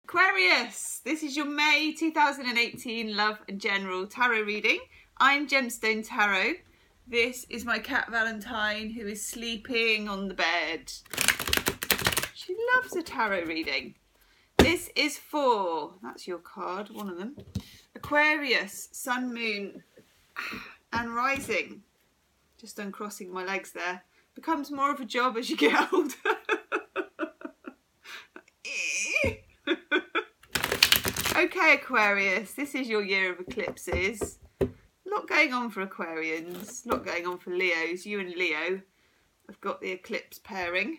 Aquarius, this is your May 2018 Love and General Tarot reading. I'm Gemstone Tarot. This is my cat Valentine, who is sleeping on the bed. She loves a tarot reading. This is for, that's your card, one of them, Aquarius, Sun, Moon and Rising. Just uncrossing my legs there. Becomes more of a job as you get older. Okay, Aquarius, this is your year of eclipses. A lot going on for Aquarians, a lot going on for Leos. You and Leo have got the eclipse pairing.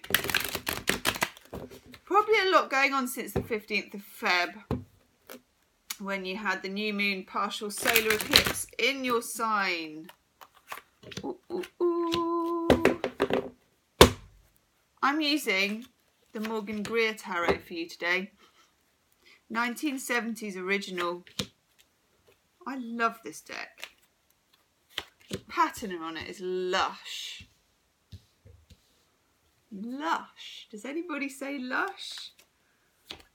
Probably a lot going on since the 15th of Feb, when you had the new moon partial solar eclipse in your sign. Ooh, ooh, ooh. I'm using the Morgan Greer Tarot for you today. 1970s original. I love this deck. The pattern on it is lush. Lush. Does anybody say lush?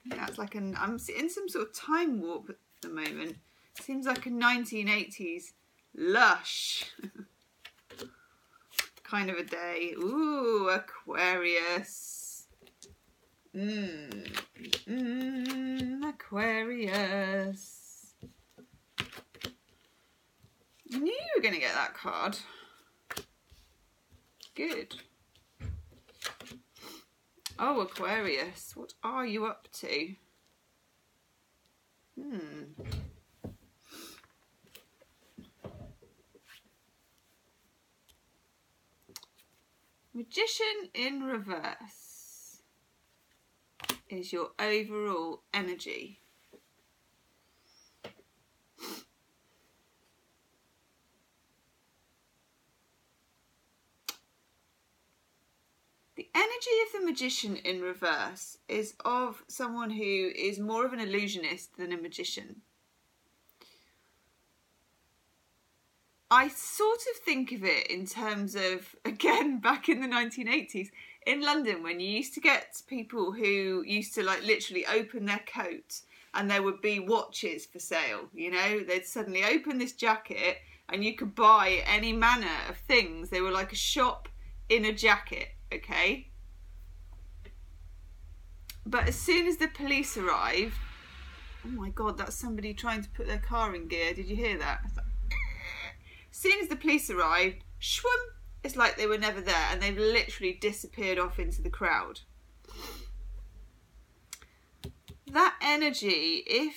Yeah, it's like I'm in some sort of time warp at the moment. Seems like a 1980s lush kind of a day. Ooh, Aquarius. Aquarius. I knew you were going to get that card. Good. Oh, Aquarius, what are you up to? Magician in reverse is your overall energy. The energy of the magician in reverse is of someone who is more of an illusionist than a magician. I sort of think of it in terms of, again, back in the 1980s, in London, when you used to get people who used to like literally open their coat and there would be watches for sale, you know, they'd suddenly open this jacket and you could buy any manner of things. They were like a shop in a jacket, okay? But as soon as the police arrived, oh my God, that's somebody trying to put their car in gear. Did you hear that? As soon as the police arrived, shwoom, it's like they were never there and they've literally disappeared off into the crowd. That energy, if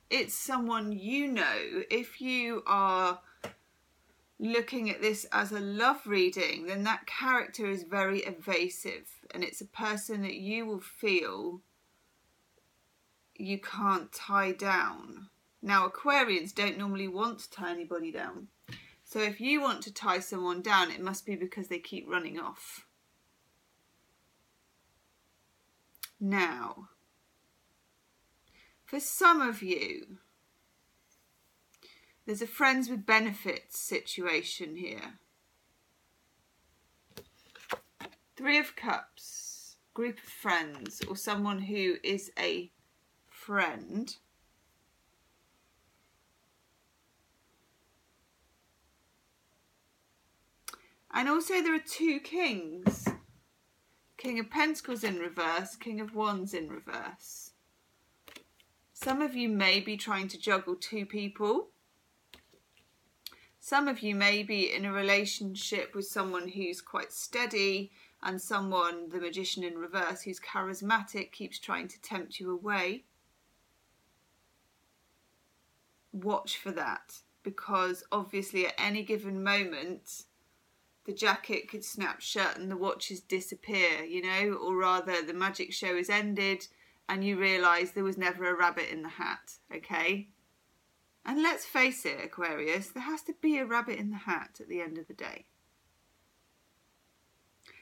it's someone you know, if you are looking at this as a love reading, then that character is very evasive and it's a person that you will feel you can't tie down. Now, Aquarians don't normally want to tie anybody down. So if you want to tie someone down, it must be because they keep running off. Now, for some of you, there's a friends with benefits situation here. Three of Cups, group of friends, or someone who is a friend. And also there are two kings. King of Pentacles in reverse, King of Wands in reverse. Some of you may be trying to juggle two people. Some of you may be in a relationship with someone who's quite steady and someone, the Magician in reverse, who's charismatic, keeps trying to tempt you away. Watch for that, because obviously at any given moment, the jacket could snap shut and the watches disappear, you know, or rather the magic show is ended and you realise there was never a rabbit in the hat, okay? And let's face it, Aquarius, there has to be a rabbit in the hat at the end of the day.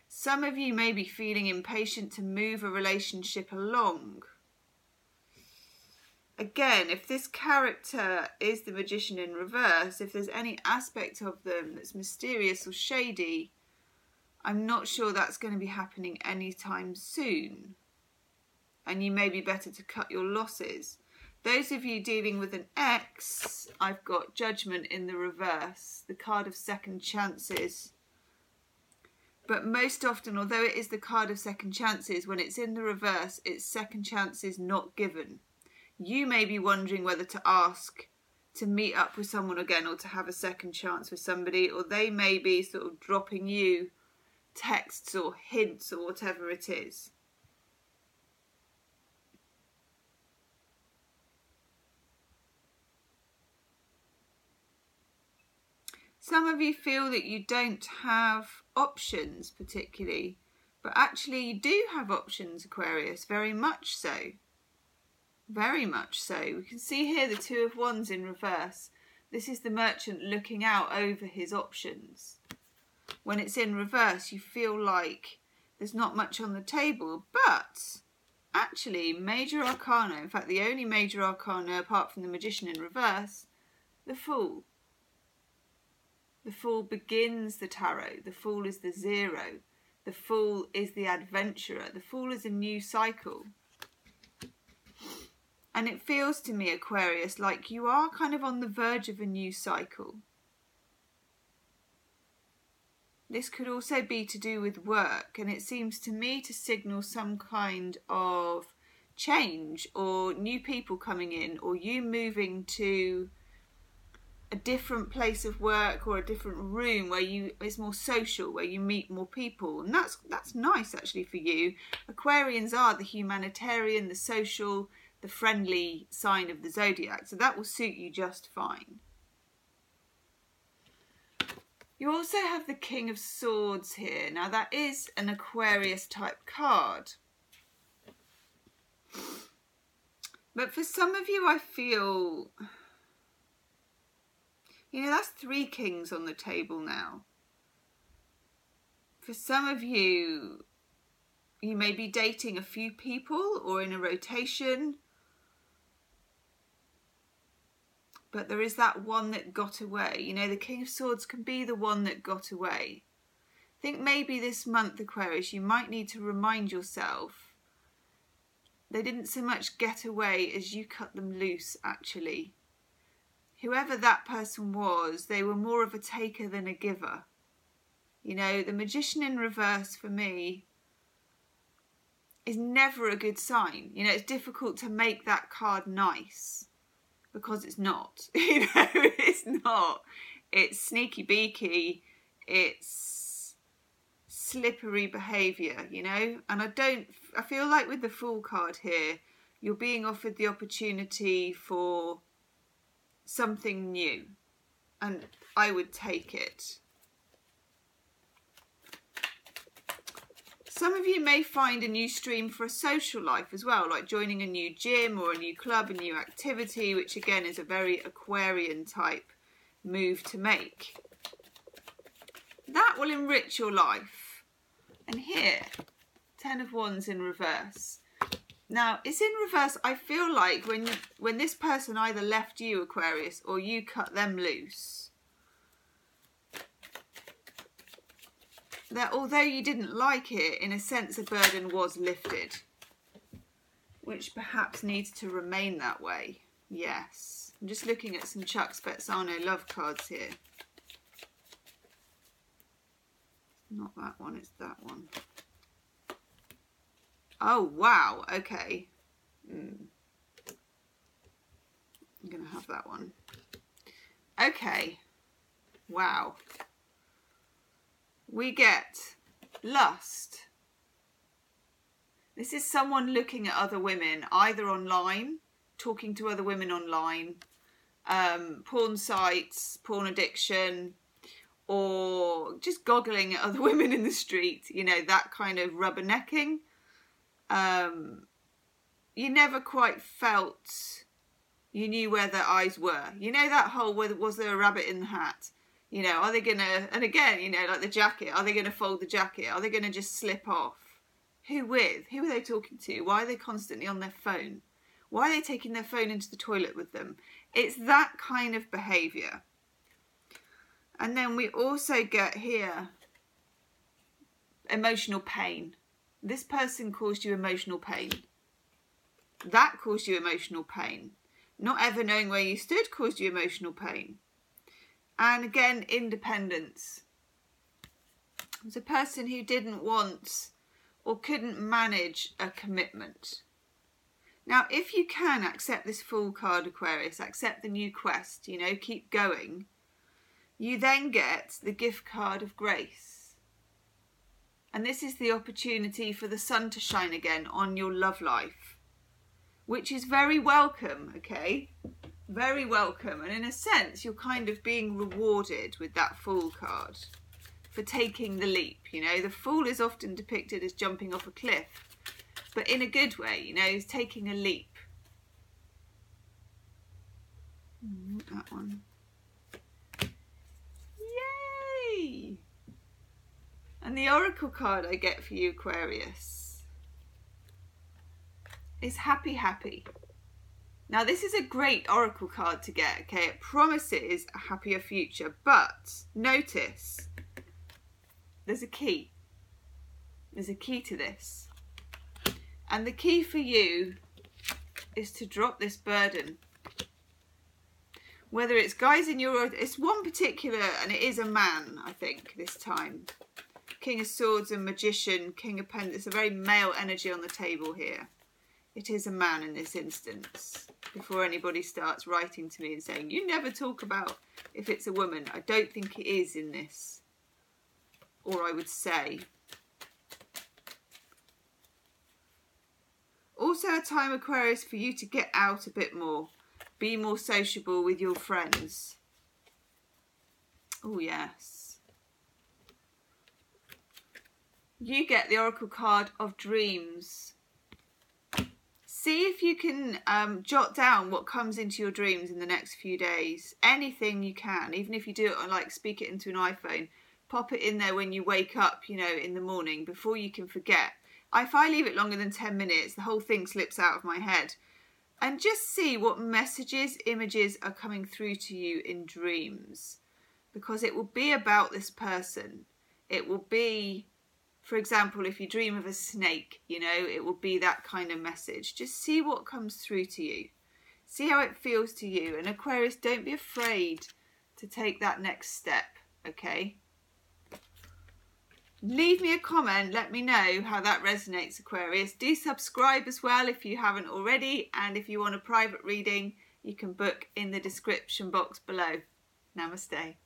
Some of you may be feeling impatient to move a relationship along. Again, if this character is the Magician in reverse, if there's any aspect of them that's mysterious or shady, I'm not sure that's going to be happening anytime soon. and you may be better to cut your losses. Those of you dealing with an ex, I've got Judgment in the reverse, the card of second chances. But most often, although it is the card of second chances, when it's in the reverse, it's second chances not given. You may be wondering whether to ask to meet up with someone again or to have a second chance with somebody, or they may be sort of dropping you texts or hints or whatever it is. Some of you feel that you don't have options particularly, but actually you do have options, Aquarius, very much so. Very much so. We can see here the Two of Wands in reverse. This is the merchant looking out over his options. When it's in reverse, you feel like there's not much on the table, but actually major arcana, in fact the only major arcana apart from the Magician in reverse, the Fool. The Fool begins the tarot. The Fool is the zero. The Fool is the adventurer. The Fool is a new cycle. And it feels to me, Aquarius, like you are kind of on the verge of a new cycle. This could also be to do with work, and it seems to me to signal some kind of change or new people coming in, or you moving to a different place of work or a different room where it's more social, where you meet more people. And that's nice actually for you. Aquarians are the humanitarian, the social, the friendly sign of the zodiac, so that will suit you just fine. You also have the King of Swords here. Now that is an Aquarius type card. But for some of you I feel, you know, that's 3 kings on the table now. For some of you, you may be dating a few people or in a rotation. But there is that one that got away. You know, the King of Swords can be the one that got away. I think maybe this month, Aquarius, you might need to remind yourself they didn't so much get away as you cut them loose, actually. Whoever that person was, they were more of a taker than a giver. You know, the Magician in reverse for me is never a good sign. You know, it's difficult to make that card nice. Because it's not, you know, it's not. It's sneaky beaky, it's slippery behaviour, you know. And I feel like with the Fool card here, you're being offered the opportunity for something new. And I would take it. Some of you may find a new stream for a social life as well, like joining a new gym or a new club, a new activity, which again is a very Aquarian type move to make. That will enrich your life. And here, 10 of Wands in reverse. Now, it's in reverse. I feel like when this person either left you, Aquarius, or you cut them loose, that although you didn't like it, in a sense a burden was lifted, which perhaps needs to remain that way. Yes, I'm just looking at some Chuck Spezzano love cards here. Not that one, it's that one. Oh wow, okay. I'm gonna have that one. Okay, wow. We get lust. This is someone looking at other women, either online, talking to other women online, porn sites, porn addiction, or just goggling at other women in the street, you know, that kind of rubbernecking. You never quite felt you knew where their eyes were. You know that whole, was there a rabbit in the hat? You know, are they going to, and again, you know, like the jacket, are they going to fold the jacket? Are they going to just slip off? Who with? Who are they talking to? Why are they constantly on their phone? Why are they taking their phone into the toilet with them? It's that kind of behaviour. And then we also get here emotional pain. This person caused you emotional pain. That caused you emotional pain. Not ever knowing where you stood caused you emotional pain. And again, independence. It was a person who didn't want or couldn't manage a commitment. Now, if you can accept this Fool card, Aquarius, accept the new quest, you know, keep going, you then get the gift card of grace. And this is the opportunity for the sun to shine again on your love life, which is very welcome, okay? Very welcome. And in a sense, you're kind of being rewarded with that Fool card for taking the leap. You know, the Fool is often depicted as jumping off a cliff, but in a good way, you know, he's taking a leap. That one. Yay! And the oracle card I get for you, Aquarius, is happy, happy. Now, this is a great oracle card to get, okay? It promises a happier future, but notice there's a key. There's a key to this. And the key for you is to drop this burden. Whether it's guys in your... It's one particular, and it is a man, I think, this time. King of Swords and Magician, King of Pentacles. It's a very male energy on the table here. It is a man in this instance. Before anybody starts writing to me and saying, you never talk about if it's a woman. I don't think it is in this. Or I would say. Also a time, Aquarius, for you to get out a bit more. Be more sociable with your friends. Oh, yes. You get the oracle card of dreams. See if you can jot down what comes into your dreams in the next few days. Anything you can, even if you do it on, like, speak it into an iPhone. Pop it in there when you wake up, you know, in the morning, before you can forget. If I leave it longer than 10 minutes, the whole thing slips out of my head. And just see what messages, images are coming through to you in dreams. Because it will be about this person. It will be, for example, if you dream of a snake, you know, it will be that kind of message. Just see what comes through to you. See how it feels to you. And Aquarius, don't be afraid to take that next step, okay? Leave me a comment, let me know how that resonates, Aquarius. Do subscribe as well if you haven't already, and if you want a private reading, you can book in the description box below. Namaste.